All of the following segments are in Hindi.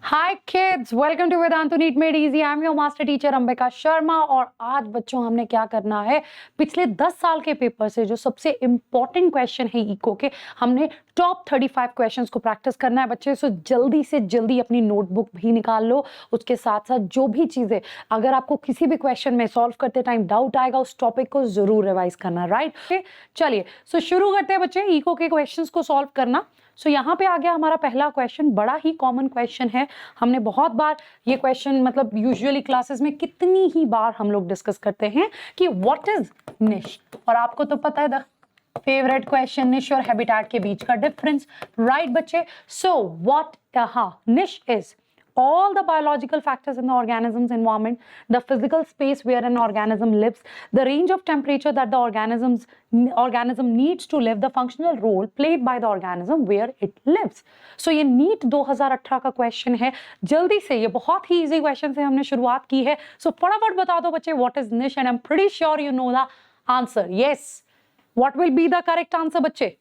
Hi kids, welcome to Vedantu NEET made easy. I am your master teacher Ambika Sharma. और आज बच्चों हमने क्या करना है, पिछले 10 साल के पेपर से जो सबसे इंपॉर्टेंट क्वेश्चन है इको के, हमने टॉप 35 क्वेश्चंस को प्रैक्टिस करना है बच्चे। सो जल्दी से जल्दी अपनी नोटबुक भी निकाल लो। उसके साथ साथ जो भी चीजें अगर आपको किसी भी क्वेश्चन में सॉल्व करते टाइम डाउट आएगा, उस टॉपिक को जरूर रिवाइज करना, राइट। चलिए सो शुरू करते हैं बच्चे इको के क्वेश्चंस को सॉल्व करना। सो यहाँ पे आ गया हमारा पहला क्वेश्चन, बड़ा ही कॉमन क्वेश्चन है। हमने बहुत बार ये क्वेश्चन मतलब यूजुअली क्लासेस में कितनी ही बार हम लोग डिस्कस करते हैं कि व्हाट इज निश। और आपको तो पता है द फेवरेट क्वेश्चन, निश और हैबिटेट के बीच का डिफरेंस, राइट बच्चे। सो व्हाट निश is all the biological factors in the organism's environment, the physical space where an organism lives, the range of temperature that the organism needs to live, the functional role played by the organism where it lives. So ये नीट 2018 का क्वेश्चन है। जल्दी से, ये बहुत ही इजी क्वेश्चन से हमने शुरुआत की है। सो फटाफट बता दो बच्चे व्हाट इज निश, and I am pretty sure you know the answer. Yes, what will be the correct answer बच्चे?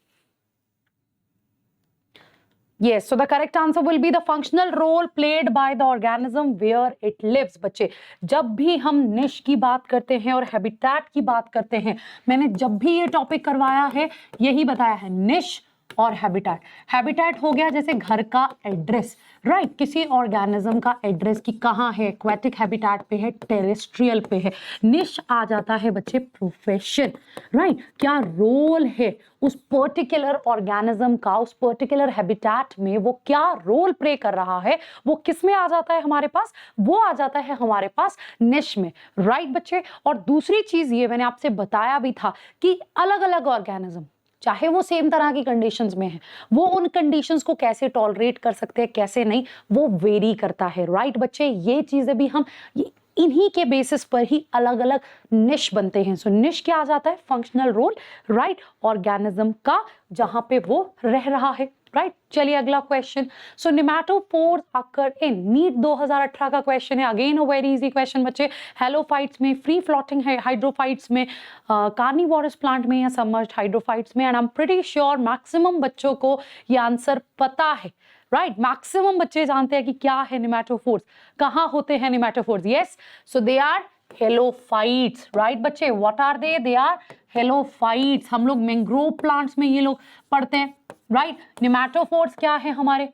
Yes, so the correct answer will be the functional role played by the organism where it lives. बच्चे, जब भी हम निश की बात करते हैं और हैबिटेट की बात करते हैं, मैंने जब भी ये टॉपिक करवाया है यही बताया है, निश और हैबिटेट। हैबिटेट हो गया जैसे घर का एड्रेस, राइट, किसी ऑर्गेनिज्म का एड्रेस कि कहाँ है, एक्वेटिक हैबिटेट पे है, टेरेस्ट्रियल पे है। निश आ जाता है बच्चे प्रोफेशन, राइट, क्या रोल है उस पर्टिकुलर ऑर्गेनिज्म का, उस पर्टिकुलर हैबिटेट में वो क्या रोल प्ले कर रहा है, वो किस में आ जाता है हमारे पास? वो आ जाता है हमारे पास निश में, राइट बच्चे। और दूसरी चीज ये मैंने आपसे बताया भी था कि अलग अलग ऑर्गेनिज्म, चाहे वो सेम तरह की कंडीशंस में है, वो उन कंडीशंस को कैसे टॉलरेट कर सकते हैं, कैसे नहीं, वो वेरी करता है, राइट बच्चे। ये चीजें भी हम इन्हीं के बेसिस पर ही अलग अलग निश बनते हैं। सो निश क्या आ जाता है? फंक्शनल रोल, राइट, ऑर्गेनिज्म का जहां पे वो रह रहा है, राइट। चलिए अगला क्वेश्चन। सो नेमेटोपोर्स अकर इन, नीट 2018 का क्वेश्चन है। Again a very easy question बच्चे। हेलोफाइट्स में, फ्री फ्लोटिंग हाइड्रोफाइट्स में, कार्निवोरस प्लांट में या सबमर्ज्ड हाइड्रोफाइट्स में? And I am pretty sure maximum बच्चों को ये आंसर पता है, राइट। मैक्सिमम बच्चे जानते हैं कि क्या है नेमेटोफोर्स, कहाँ होते हैं pneumatophores. Yes, so they are halophytes, right बच्चे। What are they are halophytes. हम लोग मैंग्रोव प्लांट्स में ये लोग पढ़ते हैं, राइट। नेमेटोफोर्स क्या है हमारे,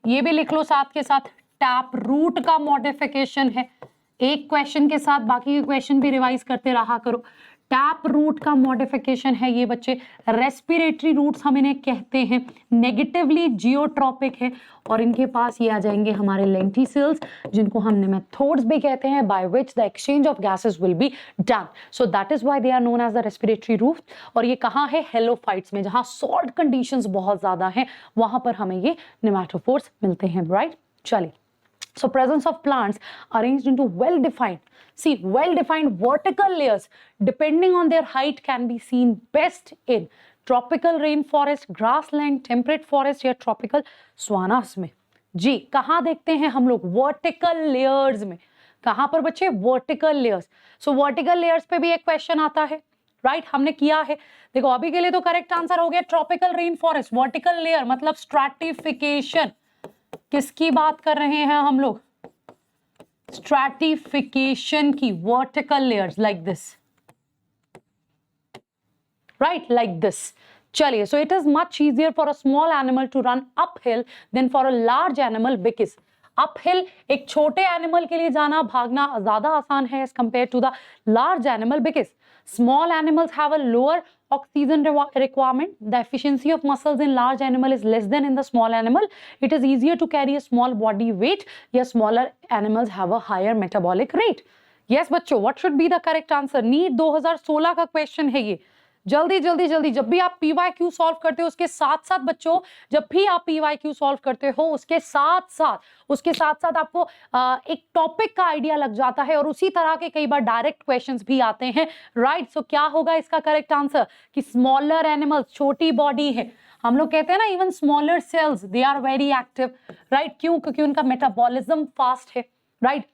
ये भी लिख लो साथ के साथ। टैप रूट का मॉडिफिकेशन है। एक क्वेश्चन के साथ बाकी के क्वेश्चन भी रिवाइज करते रहा करो। टैप रूट का मॉडिफिकेशन है ये बच्चे। रेस्पिरेटरी रूट्स हम इन्हें कहते हैं। नेगेटिवली जियोट्रॉपिक है और इनके पास ये आ जाएंगे हमारे लेंटिसिल्स, जिनको हम नेमेथोड्स भी कहते हैं, by which the exchange of gases will be done. So that is why they are known as the respiratory route. और ये कहाँ है? हेलोफाइट्स में, जहां सॉल्ट कंडीशंस बहुत ज्यादा हैं, वहां पर हमें ये नेमेटोफोर्स मिलते हैं, राइट। चलिए, so presence of plants arranged into well-defined vertical layers depending on their height can be seen best in tropical rainforest, grassland, temperate forest या tropical savannas में। जी, कहाँ देखते हैं हम लोग? vertical layers में। कहाँ पर बच्चे? vertical layers। so vertical layers पे भी एक क्वेश्चन आता है, राइट, हमने किया है। देखो अभी के लिए तो करेक्ट आंसर हो गया tropical rain forest. Vertical layer मतलब स्ट्रैटिफिकेशन। किसकी बात कर रहे हैं हम लोग? स्ट्रैटिफिकेशन की। Vertical layers like this, right, like this. चलिए, so it is much easier for a small animal to run uphill than for a large animal because uphill एक छोटे एनिमल के लिए जाना, भागना ज्यादा आसान है as compare to the large animal because small animals have a lower oxygen requirement. The efficiency of muscles in large animal is less than in the small animal. It is easier to carry a small body weight. Yes, smaller animals have a higher metabolic rate. Yes बच्चों, what should be the correct answer? NEET 2016 का क्वेश्चन है ये। जल्दी जल्दी जल्दी, जब भी आप पीवाईक्यू सॉल्व करते हो उसके साथ साथ बच्चों, जब भी आप पीवाईक्यू सॉल्व करते हो उसके साथ साथ आपको एक टॉपिक का आइडिया लग जाता है और उसी तरह के कई बार डायरेक्ट क्वेश्चंस भी आते हैं, राइट। सो क्या होगा इसका करेक्ट आंसर? कि स्मॉलर एनिमल्स, छोटी बॉडी है। हम लोग कहते हैं ना even smaller cells they are very active, right. क्यों? क्योंकि उनका मेटाबॉलिज्म फास्ट है, राइट,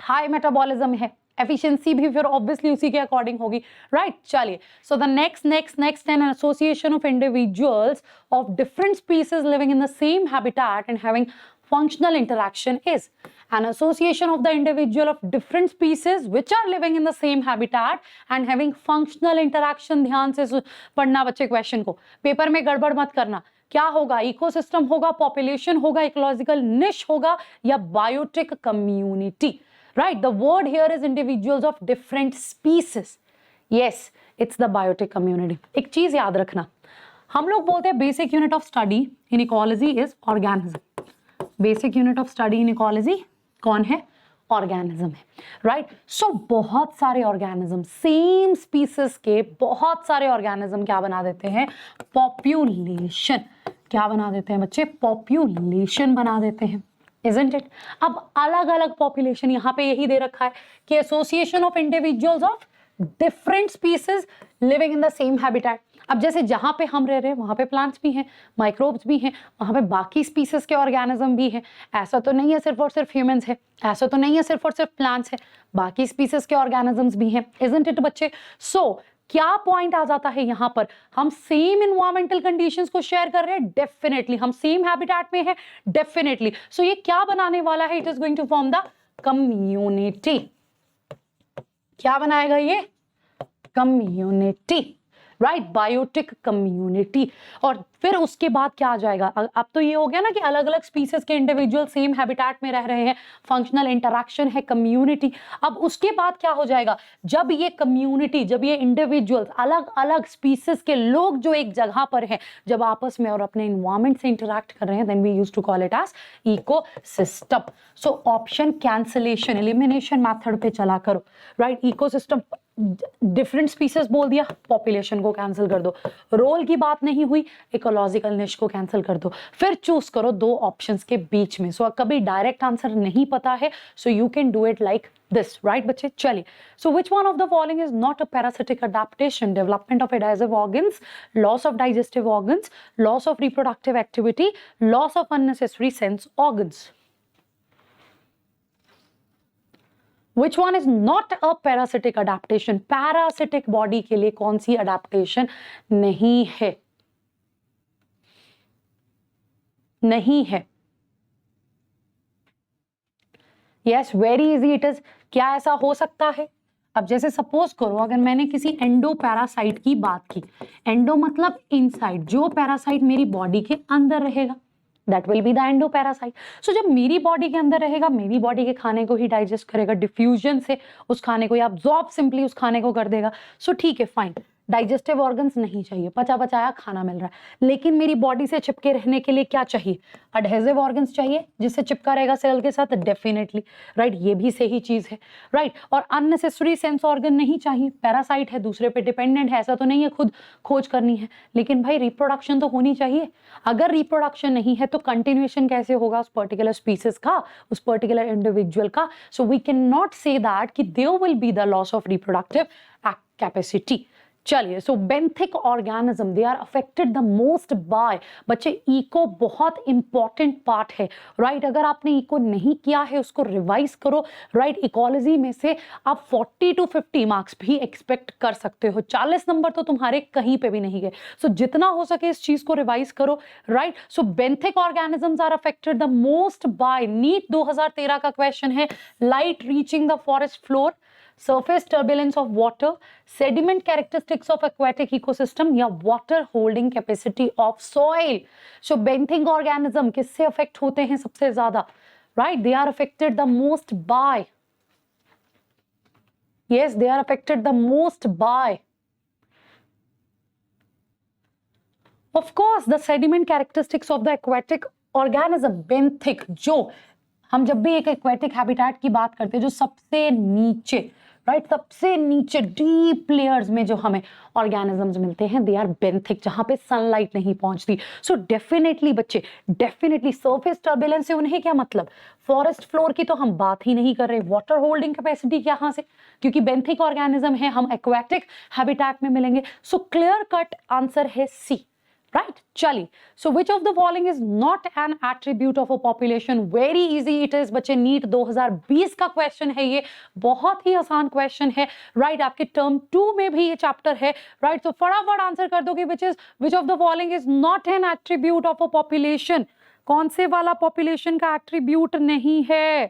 हाई मेटाबॉलिज्म है। एफिशिएंसी भी फिर ऑब्वियसली उसी के अकॉर्डिंग होगी, राइट। चलिए, so the next an association of individuals of different species living in the same habitat and having functional interaction is an association of the individual of different species which are living in the same habitat and having functional interaction. ध्यान से पढ़ना बच्चे क्वेश्चन को, पेपर में गड़बड़ मत करना. क्या होगा? इकोसिस्टम होगा, पॉपुलेशन होगा, इकोलॉजिकल निश होगा या biotic community. Right, the word here is individuals of different species. Yes, it's the biotic community. एक चीज याद रखना, हम लोग बोलते हैं basic unit of study in ecology is organism. Basic unit of study in ecology कौन है? ऑर्गेनिज्म है. राइट, सो बहुत सारे ऑर्गेनिज्म, सेम स्पीसीज के बहुत सारे ऑर्गेनिज्म क्या बना देते हैं? पॉपुलेशन. क्या बना देते हैं बच्चे? पॉपुलेशन बना देते हैं. Isn't it? अब अलग अलग पॉपुलेशन, यहाँ पे यही दे रखा है कि association of individuals of different species living in the same habitat. अब जैसे जहां पे हम रह रहे हैं वहां पे प्लांट्स भी हैं, माइक्रोब्स भी हैं, वहां पे बाकी स्पीसीज के ऑर्गेनिज्म भी हैं. ऐसा तो नहीं है सिर्फ और सिर्फ ह्यूमंस है, ऐसा तो नहीं है सिर्फ और सिर्फ प्लांट्स है, बाकी स्पीसीज के ऑर्गेनिजम्स भी हैं. Isn't it बच्चे? सो क्या पॉइंट आ जाता है यहाँ पर? हम सेम इन्वायरमेंटल कंडीशंस को शेयर कर रहे हैं, डेफिनेटली. हम सेम हैबिटेट में है, डेफिनेटली. सो ये क्या बनाने वाला है? It is going to form the community. क्या बनाएगा ये? कम्युनिटी. Right, biotic community. और फिर उसके बाद क्या आ जाएगा? अब तो ये हो गया ना कि अलग अलग स्पीसीज के इंडिविजुअल सेम हैबिटेट में रह रहे हैं, फंक्शनल इंटरैक्शन है, कम्युनिटी. अब उसके बाद क्या हो जाएगा? जब ये कम्युनिटी, जब ये इंडिविजुअल्स, अलग अलग स्पीसीज के लोग जो एक जगह पर हैं, जब आपस में और अपने इन्वायरमेंट से इंटरैक्ट कर रहे हैं, then we use to call it as ecosystem. So option cancellation, elimination method पे चला करो. राइट, इकोसिस्टम डिफरेंट स्पीसीज बोल दिया, पॉपुलेशन को कैंसिल कर दो. रोल की बात नहीं हुई, इकोलॉजिकल निश को कैंसिल कर दो. फिर चूज करो दो ऑप्शंस के बीच में. सो कभी डायरेक्ट आंसर नहीं पता है, so you can do it like this. Right बच्चे, चलिए. So which one of the following is not a parasitic adaptation? Development of adhesive organs, loss of digestive organs, loss of reproductive activity, loss of unnecessary sense organs. Which one is not a parasitic adaptation? Parasitic body के लिए कौन सी adaptation नहीं है? नहीं है. Yes, very easy it is. क्या ऐसा हो सकता है? अब जैसे सपोज करो, अगर मैंने किसी एंडो पैरासाइट की बात की, एंडो मतलब इनसाइड, जो पैरासाइट मेरी बॉडी के अंदर रहेगा, that will be the endoparasite. So जब मेरी बॉडी के अंदर रहेगा, मेरी बॉडी के खाने को ही डाइजेस्ट करेगा, डिफ्यूजन से उस खाने को या अब्जॉर्ब सिंपली उस खाने को कर देगा. सो ठीक है, फाइन. डाइजेस्टिव ऑर्गन्स नहीं चाहिए, पचा पचाया खाना मिल रहा है, लेकिन मेरी बॉडी से चिपके रहने के लिए क्या चाहिए? एडहेसिव ऑर्गन्स चाहिए, जिससे चिपका रहेगा सेल के साथ, डेफिनेटली. राइट, ये भी सही चीज है. राइट, और अननेसेसरी सेंस ऑर्गन नहीं चाहिए. पैरासाइट है, दूसरे पे डिपेंडेंट है, ऐसा तो नहीं है खुद खोज करनी है, लेकिन भाई रिप्रोडक्शन तो होनी चाहिए. अगर रिप्रोडक्शन नहीं है तो कंटिन्यूएशन कैसे होगा उस पर्टिकुलर स्पीसीज का, उस पर्टिकुलर इंडिविजुअल का? So we can not say that कि there will be the loss of reproductive capacity. चलिए, so benthic organism, they are affected the most by. बच्चे, इको बहुत इंपॉर्टेंट पार्ट है. राइट, अगर आपने इको नहीं किया है उसको रिवाइज करो. राइट, इकोलॉजी में से आप 40 to 50 मार्क्स भी एक्सपेक्ट कर सकते हो. 40 नंबर तो तुम्हारे कहीं पे भी नहीं गए. सो जितना हो सके इस चीज को रिवाइज करो. Right, so benthic organisms are affected the most by, NEET 2013 का क्वेश्चन है, light reaching the forest floor, surface turbulence of water, sediment characteristics of aquatic ecosystem या water holding capacity of soil. So benthing organism किससे affect होते हैं सबसे ज्यादा? Right, they are affected the most by, yes, they are affected the most by, of course, the sediment characteristics of the aquatic organism. benthic, जो हम जब भी एक एक्वेटिक हैबिटेट की बात करते हैं, जो सबसे नीचे, राइट, सबसे नीचे डीप लेयर्स में जो हमें ऑर्गेनिजम्स मिलते हैं, दे आर बेंथिक, जहां पे सनलाइट नहीं पहुंचती. सो डेफिनेटली बच्चे, डेफिनेटली सरफेस टर्बुलेंस से उन्हें क्या मतलब? फॉरेस्ट फ्लोर की तो हम बात ही नहीं कर रहे. वाटर होल्डिंग कैपेसिटी कहां से? क्योंकि बेंथिक ऑर्गेनिज्म है, हम एक्वेटिक हैबिटेट में मिलेंगे. सो क्लियर कट आंसर है सी. राइट, चलिए. So which of the following is not an attribute of a population? Very easy it is बच्चे, नीट 2020 का क्वेश्चन है ये, बहुत ही आसान क्वेश्चन है. राइट, आपके टर्म 2 में भी ये चैप्टर है. राइट, तो फटाफट आंसर कर दो कि विच of the following is not an attribute of a population. कौन से वाला पॉपुलेशन का एट्रीब्यूट नहीं है?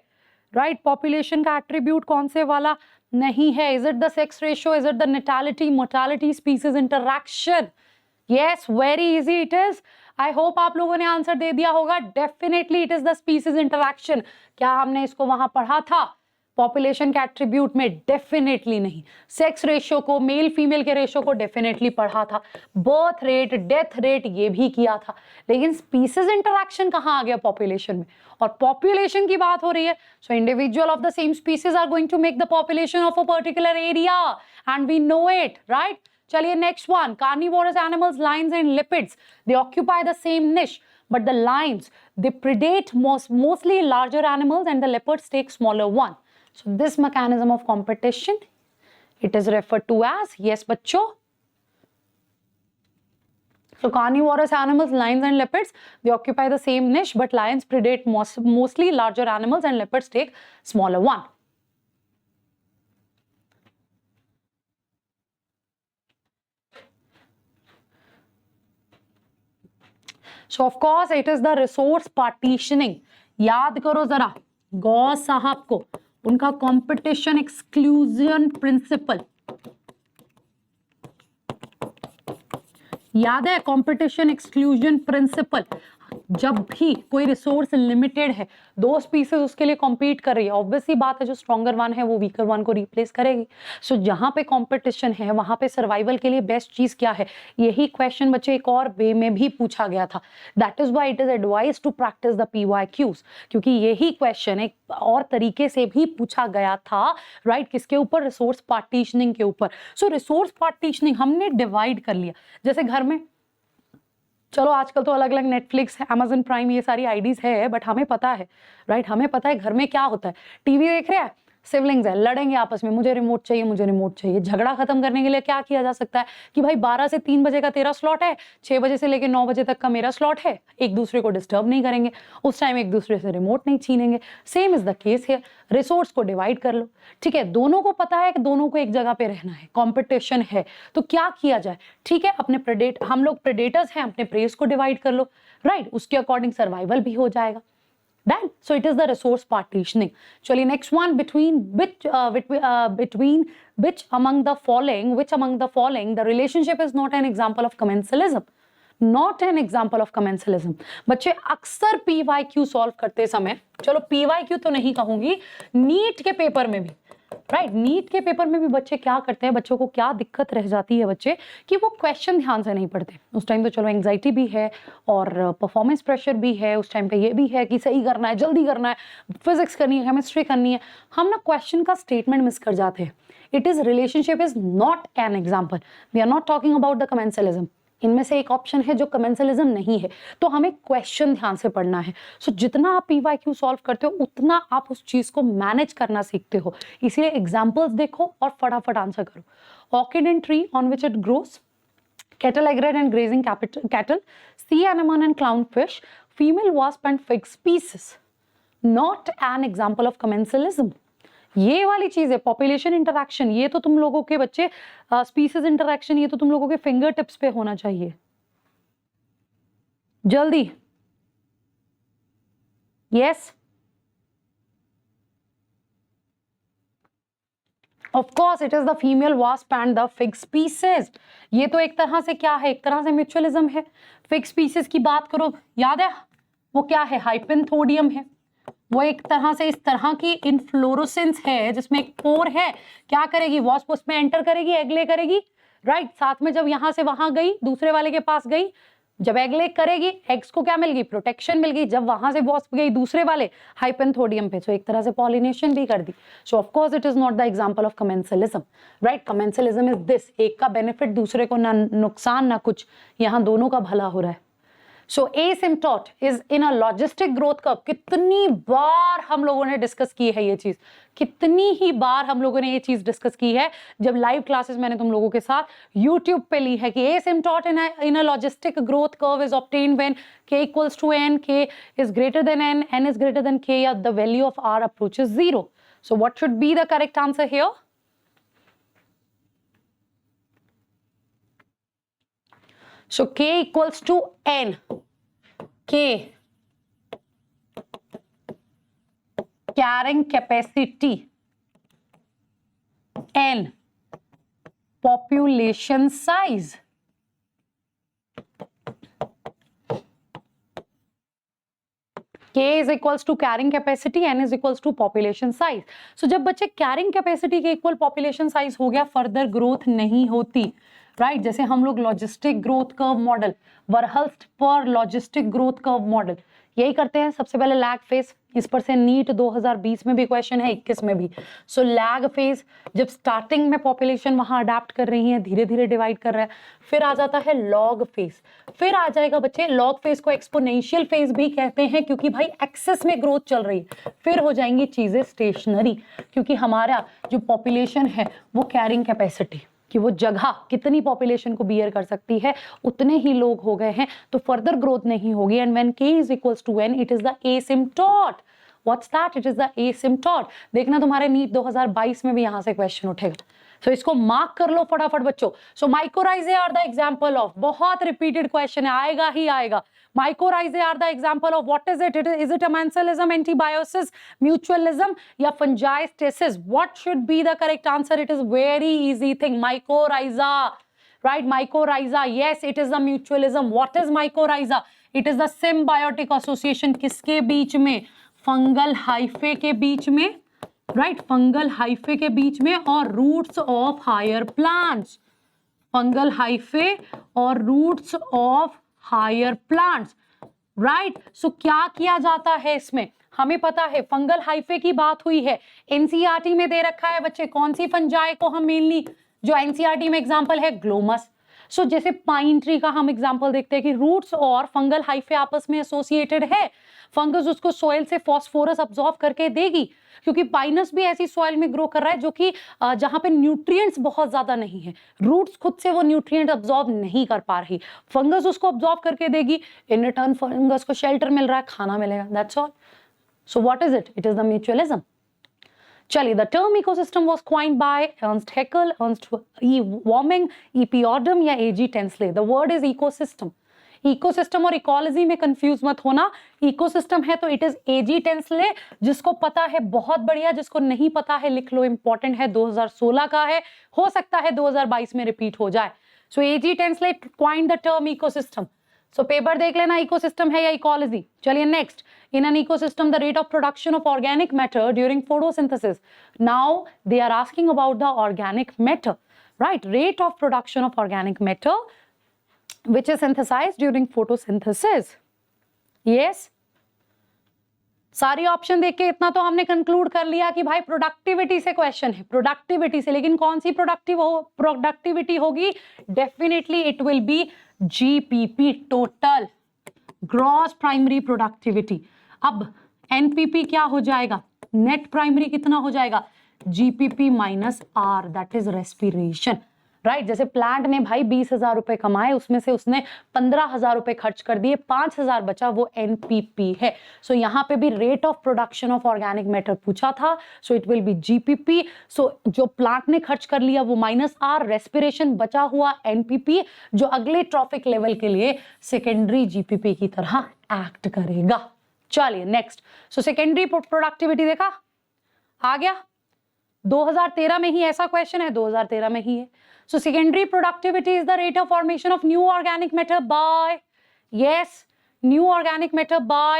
राइट, पॉपुलेशन का एट्रीब्यूट कौन से वाला नहीं है? Is it the sex ratio, is it the natality, mortality, species interaction? Yes, very easy it is. I hope आप लोगों ने आंसर दे दिया होगा। Definitely it is the species interaction. क्या हमने इसको वहां पढ़ा था पॉपुलेशन के एट्रीब्यूट में? डेफिनेटली नहीं। सेक्स रेशियो को, मेल फीमेल के रेशियो को डेफिनेटली पढ़ा था। बर्थ रेट, डेथ रेट ये भी किया था, लेकिन स्पीसीज इंटरैक्शन कहाँ आ गया पॉपुलेशन में? और पॉपुलेशन की बात हो रही है, so individual of the same species are going to make the population of a particular area and we know it, right? चलिए next one, carnivorous animals, lions and leopards, they occupy the same niche, but the lions, they predate mostly larger animals and the leopards take smaller one. So this mechanism of competition, it is referred to as, yes bachcho, so carnivorous animals, lions and leopards, they occupy the same niche, but lions predate mostly larger animals and leopards take smaller one. So of course it is the resource partitioning. याद करो जरा गॉस साहब को, उनका कंपटीशन एक्सक्लूजन प्रिंसिपल याद है? कंपटीशन एक्सक्लूजन प्रिंसिपल, जब भी कोई रिसोर्स लिमिटेड है, दो स्पीसीज उसके लिए कॉम्पीट कर रही है, ऑब्वियसली बात है जो स्ट्रॉन्गर वन है वो वीकर वन को रिप्लेस करेगी। सो जहां पे कंपटीशन है वहां पे सर्वाइवल के लिए बेस्ट चीज क्या है? यही क्वेश्चन बच्चे एक और वे में भी पूछा गया था। That is why it is advise to practise the PYQs, क्योंकि यही क्वेश्चन एक और तरीके से भी पूछा गया था, राइट? किसके ऊपर? रिसोर्स पार्टीशनिंग के ऊपर। सो रिसोर्स पार्टीशनिंग हमने डिवाइड कर लिया। जैसे घर में, चलो आजकल तो अलग अलग नेटफ्लिक्स, अमेजन प्राइम, ये सारी आईडीज है, बट हमें पता है, राइट? हमें पता है घर में क्या होता है। टीवी देख रहे हैं, सिबलिंग्स है, लड़ेंगे आपस में, मुझे रिमोट चाहिए, मुझे रिमोट चाहिए। झगड़ा खत्म करने के लिए क्या किया जा सकता है कि भाई 12 से 3 बजे का तेरा स्लॉट है, 6 बजे से लेकर 9 बजे तक का मेरा स्लॉट है, एक दूसरे को डिस्टर्ब नहीं करेंगे, उस टाइम एक दूसरे से रिमोट नहीं छीनेंगे। सेम इज द केस है, रिसोर्स को डिवाइड कर लो, ठीक है? दोनों को पता है कि दोनों को एक जगह पे रहना है, कॉम्पिटिशन है, तो क्या किया जाए? ठीक है, अपने हम लोग प्रेडेटर्स हैं, अपने प्रेस को डिवाइड कर लो, राइट? उसके अकॉर्डिंग सर्वाइवल भी हो जाएगा। Then, so it is the resource partitioning. चलिए next one, between which among the following the relationship is not an example of commensalism? Not an example of commensalism. बच्चे अक्सर PYQ सॉल्व करते समय, चलो PYQ तो नहीं कहूंगी, नीट के पेपर में भी, राइट? नीट के पेपर में भी बच्चे क्या करते हैं, बच्चों को क्या दिक्कत रह जाती है बच्चे, कि वो क्वेश्चन ध्यान से नहीं पढ़ते। उस टाइम तो चलो एंग्जाइटी भी है और परफॉर्मेंस प्रेशर भी है, उस टाइम पे ये भी है कि सही करना है, जल्दी करना है, फिजिक्स करनी है, केमिस्ट्री करनी है, हम ना क्वेश्चन का स्टेटमेंट मिस कर जाते हैं। It is relationship is not an example, we are not talking about the commensalism. इनमें से एक ऑप्शन है जो कमेंसलिज्म नहीं है, तो हमें क्वेश्चन ध्यान से पढ़ना है। सो जितना आप PYQ सॉल्व करते हो उतना आप उस चीज को मैनेज करना सीखते हो, इसलिए एग्जांपल्स देखो और फटाफट आंसर करो। Orchid and tree on which it grows, cattle egret and grazing cattle, sea anemone and clownfish, female wasp and fig species. Not an example of commensalism. ये वाली चीज है पॉपुलेशन इंटरैक्शन, ये तो तुम लोगों के बच्चे, स्पीसीज इंटरैक्शन, ये तो तुम लोगों के फिंगर टिप्स पे होना चाहिए। जल्दी, yes, of course it is the female wasp and the fig species. ये तो एक तरह से क्या है, एक तरह से म्यूचुअलिज्म है। फिग स्पीसीज की बात करो, याद है वो क्या है? हाइपेंथोडियम है। वो एक तरह से इस तरह की इनफ्लोरोसेंस है जिसमें एक पोर है, क्या करेगी? वास्प उसमें एंटर करेगी, एग ले करेगी, राइट? साथ में जब यहां से वहां गई, दूसरे वाले के पास गई, जब एग ले करेगी, एग्स को क्या मिल गई? प्रोटेक्शन मिल गई। जब वहां से वास्प गई दूसरे वाले हाइपेंथोडियम पे, तो एक तरह से पॉलिनेशन भी कर दी। So of course it is not the example of commensalism, right? Commensalism is this, एक का बेनिफिट दूसरे को ना नुकसान ना कुछ, यहाँ दोनों का भला हो रहा है। So asymptote is in a logistic growth curve. कितनी बार हम लोगों ने डिस्कस की है ये चीज, कितनी ही बार हम लोगों ने ये चीज डिस्कस की है जब लाइव क्लासेस मैंने तुम लोगों के साथ यूट्यूब पे ली है, कि asymptote in a logistic growth curve is obtained when k equals to n, k is greater than n is greater than k, या the value of r approaches 0. So what should be the correct answer here? So k equals to n, k carrying capacity and population size. K is equals to carrying capacity, N is equals to population size. So जब बच्चे carrying capacity के equal population size हो गया, further growth नहीं होती, right? जैसे हम लोग logistic growth curve model, वर्हल्स्ट पर logistic growth curve model यही करते हैं। सबसे पहले लैग फेज, इस पर से नीट 2020 में भी क्वेश्चन है, 21 में भी। सो लैग फेज, जब स्टार्टिंग में पॉपुलेशन वहां अडेप्ट कर रही है, धीरे धीरे डिवाइड कर रहा है, फिर आ जाता है लॉग फेज, फिर आ जाएगा बच्चे लॉग फेज को एक्सपोनेंशियल फेज भी कहते हैं, क्योंकि भाई एक्सेस में ग्रोथ चल रही है। फिर हो जाएंगी चीजें स्टेशनरी, क्योंकि हमारा जो पॉपुलेशन है वो कैरिंग कैपेसिटी कि वो जगह कितनी पॉपुलेशन को बियर कर सकती है, उतने ही लोग हो गए हैं, तो फर्दर ग्रोथ नहीं होगी। And when k is equals to n, it is the asymptote. What's that? It is the asymptote. देखना तुम्हारे नीट 2022 में भी यहां से क्वेश्चन उठेगा, सो इसको मार्क कर लो फटाफट बच्चों। सो माइकोराइजे आर द एग्जांपल ऑफ, बहुत रिपीटेड क्वेश्चन है, आएगा ही आएगा। Mycorrhizae are the example of what is it? Is it a mencelism, antibiosis, mutualism या fungistasis? What should be the correct answer? It is very easy thing. Mycorrhiza, right? Mycorrhiza, yes, it is the mutualism. What is mycorrhiza? It is the symbiotic association किसके बीच में? फंगल हाइफे के बीच में, right? फंगल हाइफे के बीच में और roots of higher plants. Fungal hyphae और roots of higher plants, right? सो क्या किया जाता है इसमें? हमें पता है फंगल हाइफे की बात हुई है, एनसीईआरटी में दे रखा है बच्चे, कौन सी फंजाई को हम मेनली, जो एनसीईआरटी में एग्जांपल है ग्लोमस। सो जैसे पाइन ट्री का हम एग्जांपल देखते हैं कि रूट्स और फंगल हाइफे आपस में एसोसिएटेड है। फंगस उसको सॉइल से फॉस्फोरस अब्सॉर्ब करके देगी, क्योंकि पाइनस भी ऐसी सॉइल में ग्रो कर रहा है जो कि जहां पे न्यूट्रिएंट्स बहुत ज्यादा नहीं है, रूट्स खुद से वो न्यूट्रिएंट अब्सॉर्ब नहीं कर पा रही, फंगस उसको अब्सॉर्ब करके देगी, इन रिटर्न फंगस को शेल्टर मिल रहा है, खाना मिलेगा, that's all. So what is it? It is the mutualism. चलिए, the term ecosystem was coined by Ernst Haeckel, Ernst E Warming, E P. Odum या A G. Tansley. The word is ecosystem. Ecosystem और इकोलॉजी में कंफ्यूज मत होना। इकोसिस्टम है तो इट इज ए.जी. टेंसले, जिसको पता है बहुत बढ़िया, जिसको नहीं पता है लिख लो, इंपॉर्टेंट है, 2016 का है, हो सकता है 2022 में रिपीट हो जाए। So A G. Tansley coined the term ecosystem. So paper देख लेना, इकोसिस्टम है या इकोलॉजी। चलिए next, in an ecosystem the rate of production of organic matter during photosynthesis. Now they are asking about the organic matter, right? Rate of production of organic matter which is synthesized during photosynthesis. Yes, सारी ऑप्शन देख के इतना तो हमने कंक्लूड कर लिया कि भाई प्रोडक्टिविटी से क्वेश्चन है, प्रोडक्टिविटी से। लेकिन कौन सी प्रोडक्टिविटी होगी? Definitely it will be GPP, total gross primary productivity. अब एनपीपी क्या हो जाएगा? नेट प्राइमरी कितना हो जाएगा? GPP minus R, that is respiration, right? जैसे प्लांट ने भाई 20,000 रुपए कमाए, उसमें से उसने 15,000 रुपए खर्च कर दिए, 5,000 बचा, वो एनपीपी है। सो यहाँ पे भी rate of production of organic matter पूछा था, so it will be GPP. So जो प्लांट ने खर्च कर लिया वो माइनस आर, रेस्पिरेशन बचा हुआ एनपीपी, जो अगले ट्रॉफिक लेवल के लिए सेकेंडरी जीपीपी की तरह एक्ट करेगा। चलिए नेक्स्ट, सो सेकेंडरी प्रोडक्टिविटी देखा, आ गया 2013 में ही ऐसा क्वेश्चन है, 2013 में ही है। So secondary productivity is the rate of formation of new organic matter by, yes, new organic matter by,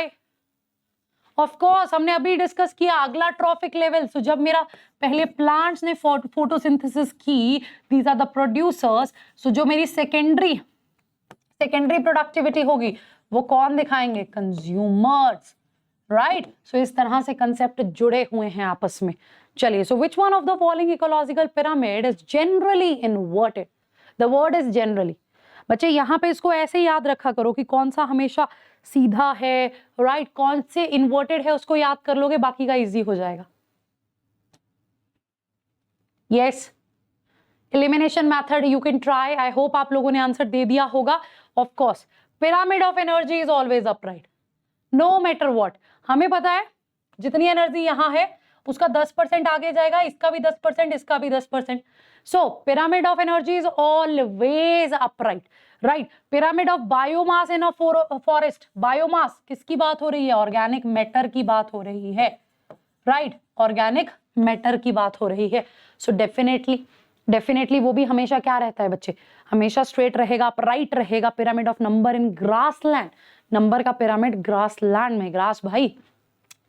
of course हमने अभी डिस्कस किया अगला ट्रॉफिक लेवल। सो जब मेरा पहले प्लांट्स ने फोटोसिंथेसिस की, these are the producers, सो जो मेरी सेकेंडरी प्रोडक्टिविटी होगी वो कौन दिखाएंगे? Consumers, right? सो इस तरह से कंसेप्ट जुड़े हुए हैं आपस में। चलिए, so which one of the following ecological pyramid is generally inverted? The word is generally. बच्चे यहाँ पे इसको ऐसे याद रखा करो कि कौन सा हमेशा सीधा है, राइट? कौन से इन्वर्टेड है उसको याद कर लोगे, बाकी का इजी हो जाएगा। Yes, elimination method you can try. I hope आप लोगों ने आंसर दे दिया होगा। Of course pyramid of energy is always upright, no matter what. हमें पता है जितनी एनर्जी यहाँ है उसका 10% आगे जाएगा, इसका भी 10%, इसका भी 10%। So pyramid of energy is always upright, right? Pyramid of biomass in a forest, biomass किसकी बात हो रही है? ऑर्गेनिक मैटर की बात हो रही है, राइट, ऑर्गेनिक मैटर की बात हो रही है। सो डेफिनेटली वो भी हमेशा क्या रहता है बच्चे, हमेशा स्ट्रेट रहेगा, अपराइट रहेगा। Pyramid of number in grassland, number का पिरामिड ग्रासलैंड में, ग्रास भाई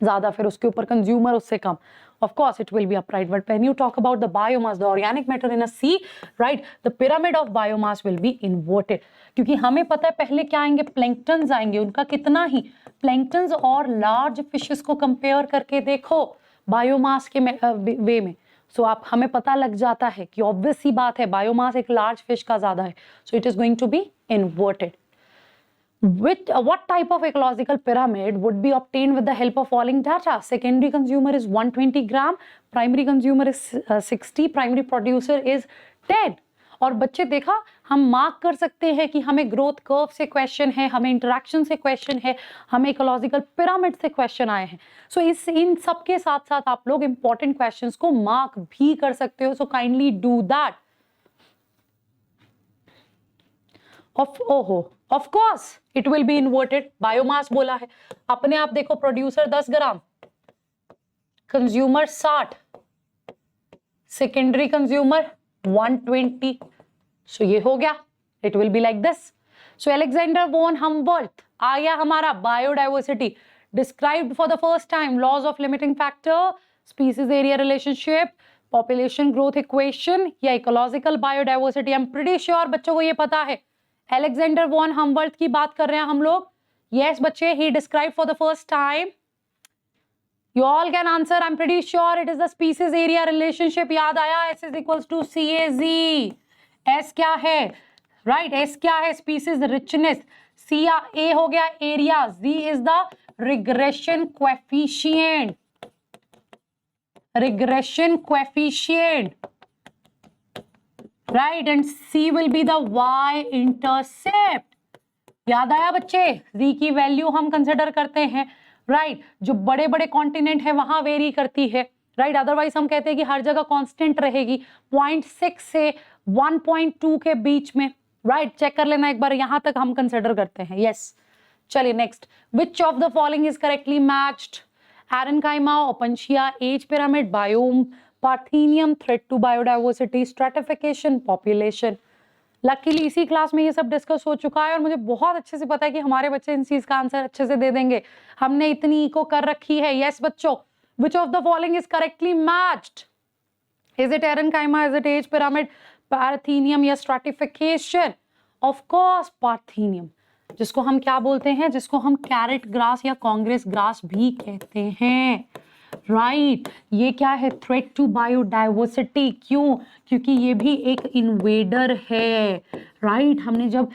ज्यादा, फिर उसके ऊपर कंज्यूमर उससे कम, of course it will be upright. But when you talk about the biomass, the organic matter in a sea, right, the pyramid of biomass will be inverted. क्योंकि हमें पता है पहले क्या आएंगे, प्लैंक्टन्स आएंगे, उनका कितना ही, प्लैंक्टन्स और लार्ज फिशेस को कंपेयर करके देखो बायोमास के वे में, सो आप हमें पता लग जाता है कि ऑब्वियस सी बात है बायोमास एक लार्ज फिश का ज्यादा है, so it is going to be inverted. What type of ecological pyramid would be obtained with the help of following data? Secondary consumer is 120 gram, primary consumer is 60, primary producer is 10. और बच्चे देखा, हम मार्क कर सकते हैं कि हमें ग्रोथ कर्व से क्वेश्चन है, हमें इंटरेक्शन से क्वेश्चन है, हमें इकोलॉजिकल पिरामिड से क्वेश्चन आए हैं. सो इन सब के साथ साथ आप लोग इंपॉर्टेंट क्वेश्चंस को मार्क भी कर सकते हो. So kindly do that. Of course it will be inverted. Biomass बोला है, अपने आप देखो, producer 10 gram, consumer 60, secondary consumer 120. So ये हो गया, it will be like this. So Alexander von Humboldt आ गया हमारा. Biodiversity described for the first time, laws of limiting factor, species area relationship, population growth equation या ecological biodiversity. I am pretty sure बच्चों को ये पता है. अलेक्जेंडर वॉन हम्बोल्ट की बात कर रहे हैं हम लोग. यस बच्चे, he describe for the first time. You all can answer. I am pretty sure it is the species area relationship. याद आया, S is equals to CAZ. S क्या है, राइट, एस क्या है, स्पीसीज रिचनेस. सी ए हो गया area, G is the regression coefficient, regression coefficient, right, and C will be the y intercept. याद आया बच्चे, z की वैल्यू हम कंसिडर करते हैं, राइट, जो बड़े बड़े कॉन्टिनेंट है वहां वेरी करती है, राइट, अदरवाइज हम कहते हैं कि हर जगह कांस्टेंट रहेगी 0.6 से 1.2 के बीच में, राइट, चेक कर लेना एक बार, यहां तक हम कंसिडर करते हैं. यस, चलिए next. Which of the following is correctly matched? Aerenchyma, opuntia, age pyramid, biome, parthenium, threat to biodiversity, stratification, population. Luckily इसी क्लास में ये सब डिस्कस हो चुका है और मुझे बहुत अच्छे से पता है कि हमारे बच्चे इन चीज का आंसर अच्छे से दे देंगे. हमने इतनी इको कर रखी है. यस बच्चों, विच of the following is correctly matched? Is it aerenchyma, is it age pyramid, parthenium या स्ट्रैटिफिकेशन? ऑफ कोर्स पार्थेनियम, जिसको हम क्या बोलते हैं, जिसको हम कैरेट ग्रास या कांग्रेस ग्रास भी कहते हैं, राइट. ये क्या है, थ्रेट टू बायोडाइवर्सिटी. क्यों? क्योंकि ये भी एक इन्वेडर है, राइट. हमने जब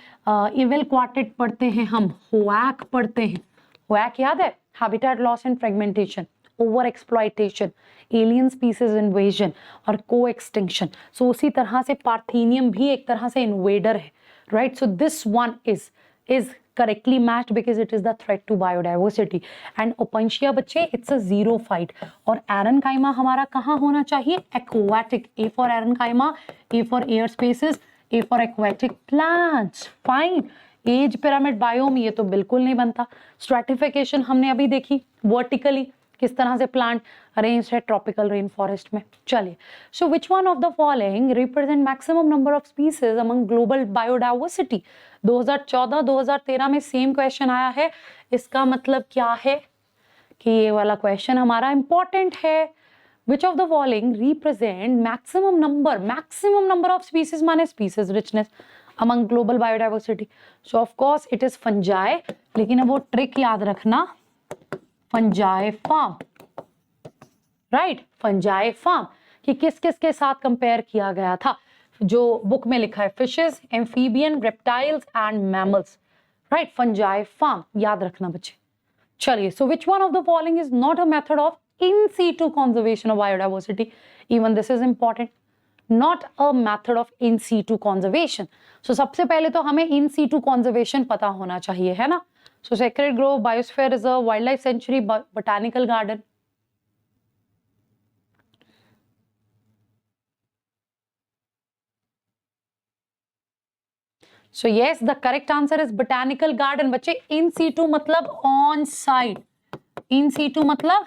इवेल क्वार्टेट पढ़ते हैं, हम होएक पढ़ते हैं. होएक याद है, habitat loss and fragmentation, over exploitation, alien species invasion और को एक्सटिंक्शन. सो उसी तरह से पार्थेनियम भी एक तरह से इन्वेडर है, right. So this one is correctly matched because it is the threat to biodiversity. and Opuntia बच्चे it's a zero fight. और एरेनकाइमा हमारा कहाँ होना चाहिए? Aquatic. A for aerenchyma, A for air spaces, A for aquatic plants. Fine. As pyramid biome ये तो बिल्कुल नहीं बनता. स्ट्रैटिफिकेशन हमने अभी देखी, वर्टिकली किस तरह से प्लांट अरेंज है ट्रॉपिकल रेन फॉरेस्ट में. चलिए, so which one of the following represent maximum number of species among global biodiversity? 2014-2013 में सेम क्वेश्चन आया है. इसका मतलब क्या है कि ये वाला क्वेश्चन हमारा इंपॉर्टेंट है. Which of the following represent maximum number of species माने species richness among global biodiversity? So of course it is fungi. लेकिन अब वो ट्रिक याद रखना, fungi farm, right, fungi farm, कि किस किस के साथ कंपेयर किया गया था. जो बुक में लिखा है, fishes, amphibian, reptiles and mammals, right. Fungi farm याद रखना बच्चे. चलिए, so which one of the following is not a method of in situ conservation of biodiversity? Even this is important. Not a method of in situ conservation. So सबसे पहले तो हमें इन सीटू कंजर्वेशन पता होना चाहिए, है ना. So Sacred Grove, Biosphere Reserve, Wildlife Sanctuary, Botanical Garden. So yes, the correct answer is Botanical Garden. बच्चे, in situ मतलब on site. In situ मतलब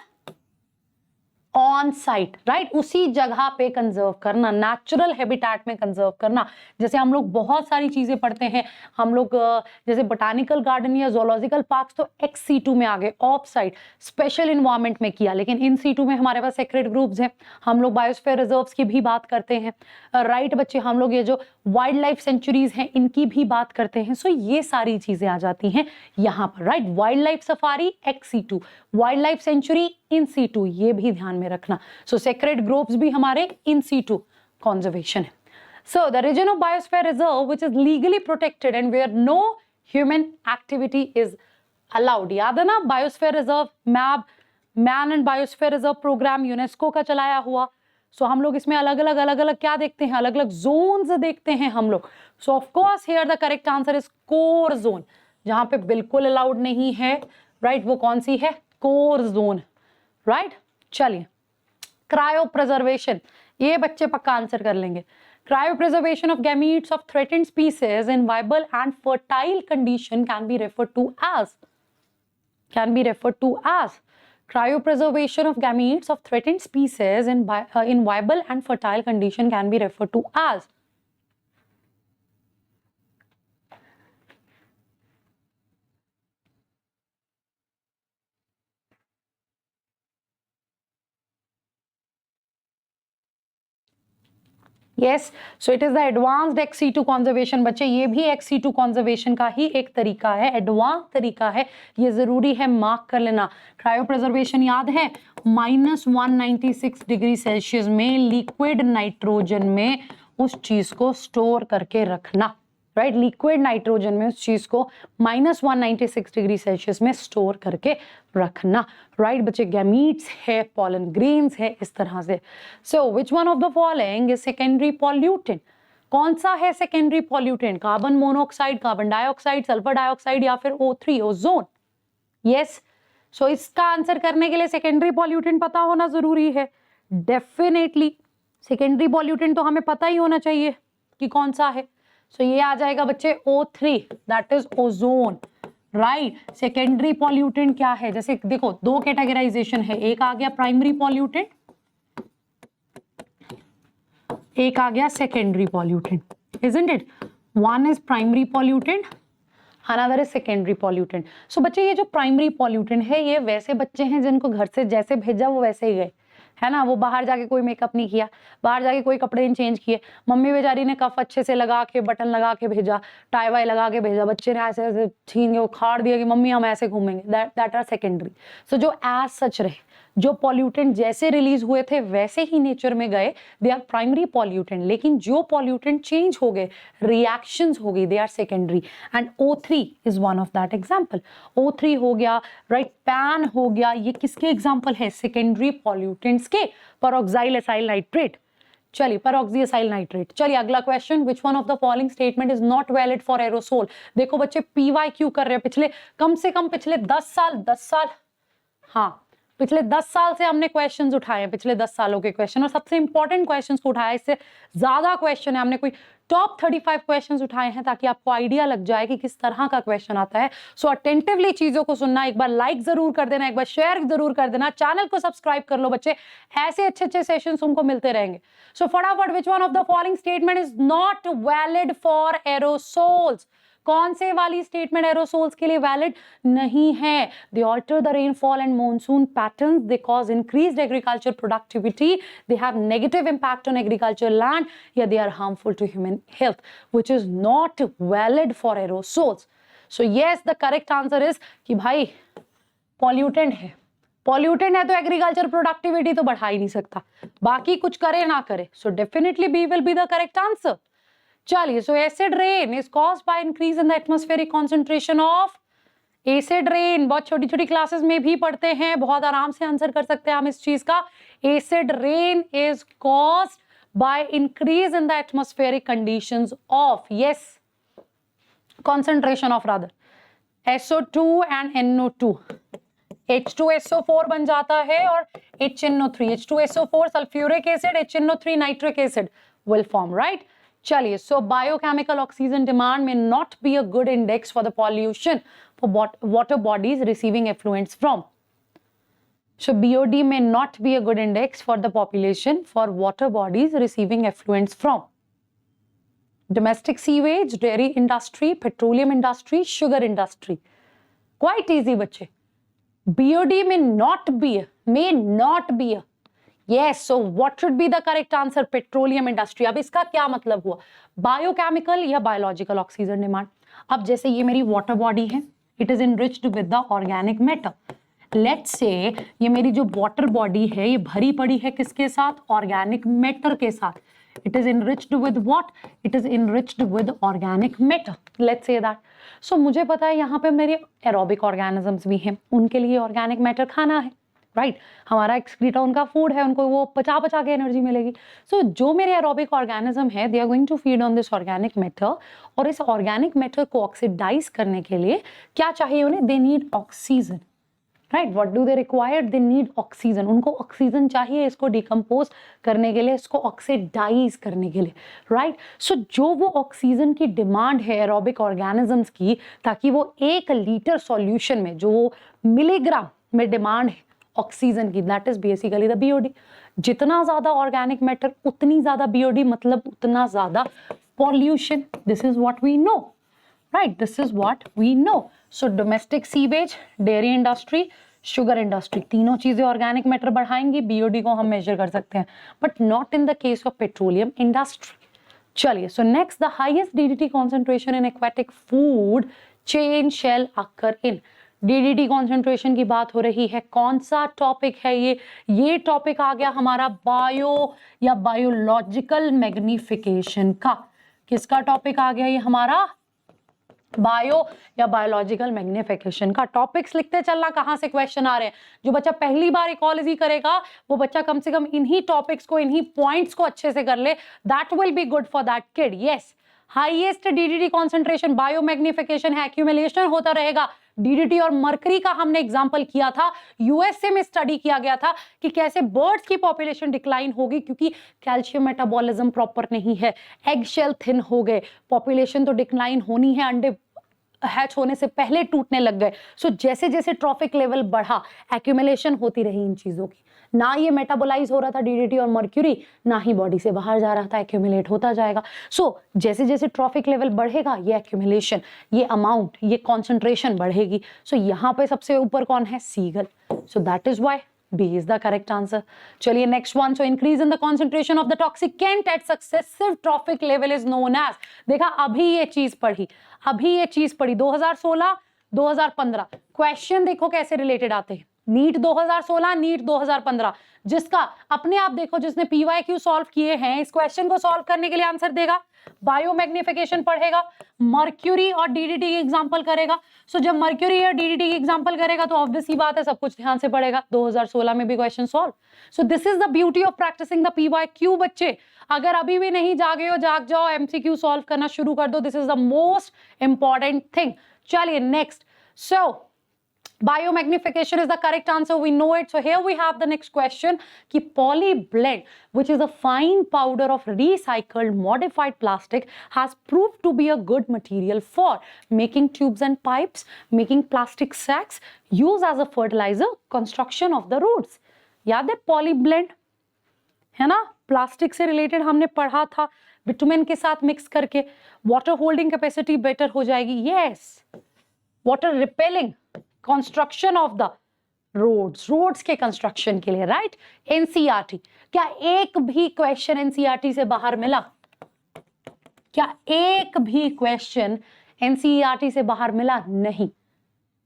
ऑन साइट, राइट, उसी जगह पे कंजर्व करना, नेचुरल हैबिटेट में कंजर्व करना। जैसे हम लोग बहुत सारी चीजें पढ़ते हैं, हम लोग जैसे बोटानिकल गार्डन या जोलॉजिकल पार्क तो एक्स सीटू में आ गए, ऑफ साइट स्पेशल इन्वायरमेंट में किया, लेकिन इन सीटू में हमारे पास सेक्रेड ग्रुप्स हैं। हम लोग बायोस्फीयर रिजर्व्स की भी बात करते हैं, राइट बच्चे, हम लोग ये जो वाइल्ड लाइफ सेंचुरीज हैं इनकी भी बात करते हैं। सो ये सारी चीजें आ जाती हैं यहाँ पर, right. Wildlife safari ex situ, wildlife sanctuary in situ, ये भी ध्यान में रखना। सो सेक्रेड ग्रुप्स भी हमारे इन सीटू कंजर्वेशन है। So the region of biosphere reserve which is legally protected and where no human activity is allowed. याद है ना, biosphere reserve map, man and biosphere reserve programme UNESCO का चलाया हुआ। सो हम लोग इसमें अलग अलग क्या देखते हैं, अलग अलग जोन्स देखते हैं हम लोग। सो of course here the correct answer is core zone, जहां पे बिल्कुल अलाउड नहीं है, राइट, वो कौन सी है, कोर जोन, राइट। चलिए, क्रायो प्रिजर्वेशन, ये बच्चे पक्का आंसर कर लेंगे। Cryopreservation of gametes of threatened species in viable and fertile condition can be referred to as cryopreservation of gametes of threatened species in viable and fertile condition can be referred to as. Yes, so it is the advanced XC2 conservation। बच्चे ये भी XC2 conservation का ही एक तरीका है, एडवांस तरीका है, ये जरूरी है मार्क कर लेना। क्रायो प्रिजर्वेशन याद है, -196 डिग्री सेल्सियस में लिक्विड नाइट्रोजन में उस चीज को स्टोर करके रखना, राइट, लिक्विड नाइट्रोजन में उस चीज को -196 डिग्री सेल्सियस में स्टोर करके रखना, राइट बच्चे। गैमीट्स है, पॉलन ग्रेन्स है, इस तरह से। So which one of the following is secondary pollutant? कौन सा है secondary pollutant? Carbon monoxide, carbon dioxide, sulphur dioxide या फिर O3 ओजोन? यस, सो इसका आंसर करने के लिए सेकेंडरी पॉल्यूटेंट पता होना जरूरी है। डेफिनेटली सेकेंडरी पॉल्यूटेंट तो हमें पता ही होना चाहिए कि कौन सा है। सो ये आ जाएगा बच्चे O3, that is ozone, right. Secondary pollutant क्या है? जैसे देखो, दो कैटेगराइजेशन है, एक आ गया प्राइमरी पॉल्यूटेंट, एक आ गया secondary pollutant, isn't it? One is primary pollutant, another is secondary pollutant. So बच्चे ये जो प्राइमरी पॉल्यूटेंट है, ये वैसे बच्चे हैं जिनको घर से जैसे भेजा वो वैसे ही गए, है ना। वो बाहर जाके कोई मेकअप नहीं किया, बाहर जाके कोई कपड़े नहीं चेंज किए, मम्मी बेचारी ने कफ अच्छे से लगा के, बटन लगा के भेजा, टाई वाई लगा के भेजा, बच्चे ने ऐसे ऐसे छीन के उखाड़ दिया कि मम्मी हम ऐसे घूमेंगे, दैट आर सेकेंडरी। सो जो एज सच रहे, जो पॉल्यूटेंट जैसे रिलीज हुए थे वैसे ही नेचर में गए, दे आर प्राइमरी पॉल्यूटेंट। लेकिन जो पॉल्यूटेंट चेंज हो गए, रिएक्शंस हो गई, they are secondary. And O3 is one of that example. O3 हो गया, राइट, पैन हो गया, ये किसके एग्जांपल है? सेकेंडरी पॉल्यूटेंट्स के। पेरोक्साइल एसाइल नाइट्रेट, चलिए पेरोक्सी एसाइल नाइट्रेट। चलिए अगला question, which one of the following statement is not valid for aerosol? देखो बच्चे PYQ कर रहे हैं, पिछले कम से कम पिछले 10 साल, हाँ पिछले 10 साल से हमने क्वेश्चंस उठाए हैं, पिछले 10 सालों के क्वेश्चन, और सबसे इंपॉर्टेंट क्वेश्चंस को उठाया, इससे ज्यादा क्वेश्चन है, हमने कोई टॉप 35 क्वेश्चंस उठाए हैं ताकि आपको आइडिया लग जाए कि किस तरह का क्वेश्चन आता है। सो अटेंटिवली चीजों को सुनना, एक बार लाइक जरूर कर देना, एक बार शेयर जरूर कर देना, चैनल को सब्सक्राइब कर लो बच्चे, ऐसे अच्छे सेशन तुमको मिलते रहेंगे। सो फटाफट, विच one of the following statement is not valid for aerosols? कौन से वाली स्टेटमेंट एरोसोल्स के लिए वैलिड नहीं है? They alter the rainfall and monsoon patterns, they cause increased agriculture productivity, they have negative impact on agriculture land, या they are harmful to human health, which is not valid for aerosols. So yes, the correct answer is कि भाई पॉल्यूटेंट है, पॉल्यूटेंट है तो एग्रीकल्चर प्रोडक्टिविटी तो बढ़ा ही नहीं सकता, बाकी कुछ करे ना करे। So definitely B will be the correct answer. चलिए, so acid rain is caused by increase in the atmospheric concentration of, acid rain बहुत छोटी छोटी क्लासेस में भी पढ़ते हैं, बहुत आराम से आंसर कर सकते हैं हम इस चीज का। Acid rain is caused by increase in the atmospheric conditions of, yes, concentration of rather, SO2 and NO2, H2SO4 बन जाता है और HNO3, H2SO4 sulphuric acid, HNO3 nitric acid will form, right? चलिए, so biochemical oxygen demand may not be a good index for the pollution for water bodies receiving effluents from. So BOD may not be a good index for the population for water bodies receiving effluents from domestic sewage, dairy industry, petroleum industry, sugar industry. Quite easy बच्चे. BOD may not be a. Yes, so what should be the correct answer? Petroleum industry. अब इसका क्या मतलब हुआ? Biochemical या biological oxygen demand. अब जैसे ये मेरी water body है, it is enriched with the organic matter. Let's say ये मेरी जो water body है ये भरी पड़ी है किसके साथ? Organic matter के साथ. It is enriched with what? It is enriched with organic matter. Let's say that. So मुझे पता है यहाँ पे मेरे aerobic organisms भी हैं, उनके लिए organic matter खाना है, right? हमारा excreta उनका food है, उनको वो पचा के एनर्जी मिलेगी. So जो मेरे aerobic organism है, they are going to feed on this organic matter, और इस organic matter को oxidize करने के लिए क्या चाहिए उन्हें? They need oxygen. Right, what do they require? They need oxygen. उनको ऑक्सीजन चाहिए इसको डिकम्पोज करने के लिए, इसको ऑक्सीडाइज करने के लिए, राइट. सो जो वो ऑक्सीजन की डिमांड है एरोबिक ऑर्गेनिजम्स की, ताकि वो 1 लीटर सॉल्यूशन में जो मिलीग्राम में डिमांड है ऑक्सीजन की, that is basically the BOD. जितना ज्यादा ऑर्गेनिक मैटर उतनी ज्यादा बीओडी, मतलब उतना ज्यादा pollution. This is what we know, right, this is what we know. So domestic sewage, dairy industry, sugar industry, तीनों चीजें organic matter बढ़ाएंगी, BOD को हम measure कर सकते हैं, but not in the case of petroleum industry. चलिए, so next, the highest DDT concentration in aquatic food chain shall occur in. DDT concentration की बात हो रही है. कौन सा टॉपिक है ये टॉपिक आ गया हमारा बायो या बायोलॉजिकल मैग्निफिकेशन का. किसका टॉपिक आ गया ये हमारा? बायो या बायोलॉजिकल मैग्निफिकेशन का. टॉपिक्स लिखते चलना कहां से क्वेश्चन आ रहे हैं. जो बच्चा पहली बार इकोलॉजी करेगा वो बच्चा कम से कम इन्हीं टॉपिक्स को, इन्हीं पॉइंट्स को अच्छे से कर ले. That will be good for that kid. Yes, highest DDT concentration bio magnification है, एक्यूमुलेशन होता रहेगा. डीडीटी और मर्करी का हमने एग्जांपल किया था, यूएसए में स्टडी किया गया था कि कैसे बर्ड्स की पॉपुलेशन डिक्लाइन होगी क्योंकि कैल्शियम मेटाबॉलिज्म प्रॉपर नहीं है, एग शेल थिन हो गए, पॉपुलेशन तो डिक्लाइन होनी है, अंडे हैच होने से पहले टूटने लग गए. सो जैसे जैसे ट्रॉफिक लेवल बढ़ा, एक्यूमुलेशन होती रही इन चीजों की. ना ये मेटाबोलाइज हो रहा था डीडीटी और मर्क्यूरी, ना ही बॉडी से बाहर जा रहा था, एक्यूमुलेट होता जाएगा. सो जैसे जैसे ट्रॉफिक लेवल बढ़ेगा ये एक्यूमुलेशन, ये अमाउंट, ये कॉन्सेंट्रेशन बढ़ेगी. सो यहाँ पे सबसे ऊपर कौन है? Seagull. So that is why B is the correct answer. चलिए next one. So increase in the concentration of the toxicant at successive trophic level is known as. देखा, अभी ये चीज पढ़ी 2016 2015. क्वेश्चन देखो कैसे रिलेटेड आते हैं. NEET 2016, NEET 2015. जिसका अपने आप देखो, जिसने PYQ सॉल्व किए हैं, इस क्वेश्चन को सॉल्व करने के लिए आंसर देगा. बायो मैग्निफिकेशन पढ़ेगा, मर्क्यूरी और डीडीटी की एग्जांपल करेगा. सो जब मर्क्यूरी और डीडीटी की एग्जांपल करेगा तो ऑब्वियस ही बात है सब कुछ ध्यान से पढ़ेगा. 2016 में भी question solve. So this is the beauty of practising the PYQ. बच्चे अगर अभी भी नहीं जागे हो, जाग जाओ, MCQ सॉल्व करना शुरू कर दो. This is the most important thing. चलिए next. So biomagnification is the correct answer, we know it. So here we have the next question ki polyblend, which is a fine powder of recycled modified plastic, has proved to be a good material for making tubes and pipes, making plastic sacks, use as a fertilizer, construction of the roads. याद है polyblend है ना, प्लास्टिक से रिलेटेड हमने पढ़ा था. बिटुमेन के साथ मिक्स करके वाटर होल्डिंग कैपेसिटी बेटर हो जाएगी. Yes, water repelling, construction of the roads के कंस्ट्रक्शन के लिए, राइट. एनसीईआरटी. क्या एक भी क्वेश्चन एनसीईआरटी से बाहर मिला? क्या एक भी क्वेश्चन एनसीईआरटी से बाहर मिला? नहीं.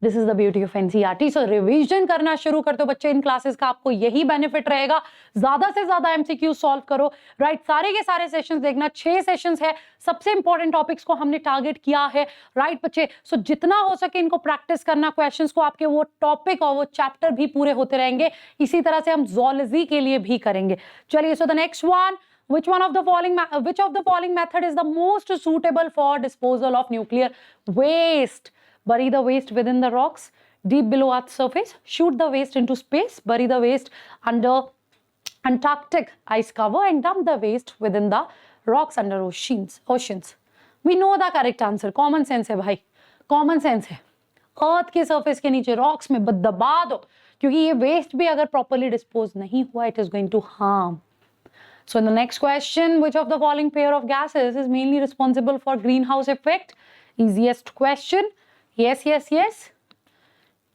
This is the beauty of NCERT. So revision करना शुरू कर दो बच्चे इन क्लासेस का, आपको यही बेनिफिट रहेगा. ज्यादा से ज्यादा एमसीक्यू सॉल्व करो, राइट. सारे के सारे सेशंस देखना, 6 सेशंस है. सबसे इंपॉर्टेंट टॉपिक्स को हमने टारगेट किया है, राइट बच्चे. सो जितना हो सके इनको प्रैक्टिस करना, क्वेश्चंस को आपके वो टॉपिक और वो चैप्टर भी पूरे होते रहेंगे. इसी तरह से हम ज़ूलॉजी के लिए भी करेंगे. चलिए, so the next one. Which of the following method is the most suitable for disposal of nuclear waste? Bury the waste within the rocks, deep below Earth's surface, shoot the waste into space, bury the waste under Antarctic ice cover, and dump the waste within the rocks under oceans. We know the correct answer. Common sense है भाई, common sense है. अर्थ के सरफेस के नीचे रॉक्स में दबा दो, क्योंकि ये वेस्ट भी अगर प्रॉपरली डिस्पोज नहीं हुआ, it is going to harm. So in the next question, which of the following pair of gases is mainly responsible for greenhouse effect? Easiest question. Yes.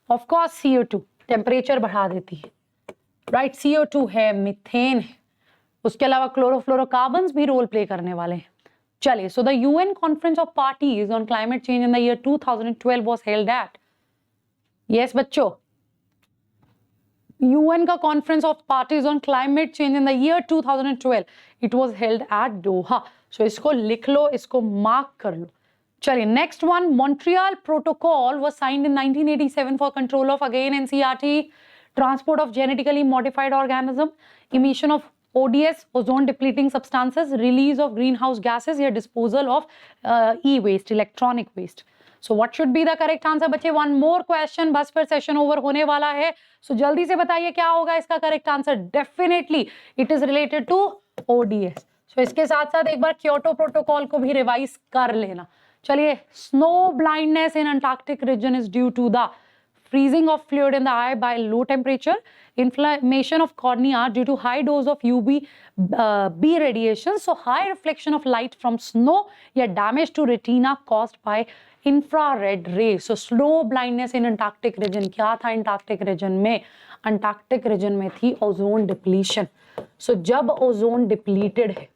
Of course CO2. Temperature बढ़ा देती है, राइट. CO2 है, मीथेन है, उसके अलावा क्लोरोफ्लोरोकार्बन्स भी रोल प्ले करने वाले हैं. चलिए, so the UN Conference of Parties on Climate Change in the year 2012 was held at. Yes बच्चों, UN का Conference of Parties on Climate Change in the year 2012, it was held at Doha. So इसको लिख लो, इसको मार्क कर लो. चलिए, next one, Montreal Protocol was signed in 1987 for control of, again NCERT, transport of genetically modified organism, emission of ODS, ozone depleting substances, release of greenhouse gases या disposal of e-waste, electronic waste. So what should be the correct answer बच्चे? One more question, बस फिर सेशन ओवर होने वाला है. So जल्दी से बताइए क्या होगा इसका correct answer. Definitely it is related to ODS. So इसके साथ साथ एक बार क्योटो प्रोटोकॉल को भी रिवाइज कर लेना. चलिए, snow blindness in Antarctic region is due to the freezing of fluid in the eye by low temperature, inflammation of cornea due to high dose of UV B radiation, so high reflection of light from snow, या damage to retina caused by infrared rays. So slow blindness in Antarctic region. क्या था Antarctic region में? Antarctic region में थी ozone depletion. So जब ozone depleted है,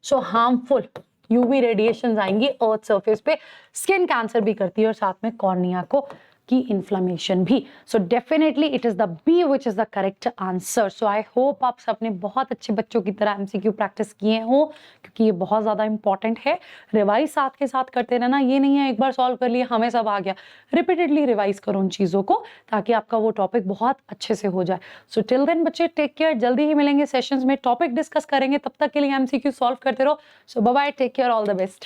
so harmful UV radiations आएंगी अर्थ सरफेस पे, स्किन कैंसर भी करती है और साथ में कॉर्निया को की इन्फ्लेमेशन भी. So definitely it is the B which is the correct answer. So I hope आप सबने बहुत अच्छे बच्चों की तरह MCQ प्रैक्टिस किए हो, क्योंकि ये बहुत ज़्यादा इंपॉर्टेंट है. रिवाइज साथ के साथ करते रहना, ये नहीं है एक बार सॉल्व कर लिया हमें सब आ गया. रिपीटेडली रिवाइज करो उन चीज़ों को, ताकि आपका वो टॉपिक बहुत अच्छे से हो जाए. सो टिल देन बच्चे, टेक केयर. जल्दी ही मिलेंगे सेशंस में, टॉपिक डिस्कस करेंगे. तब तक के लिए MCQ सॉल्व करते रहो. So bye bye, take care, all the best.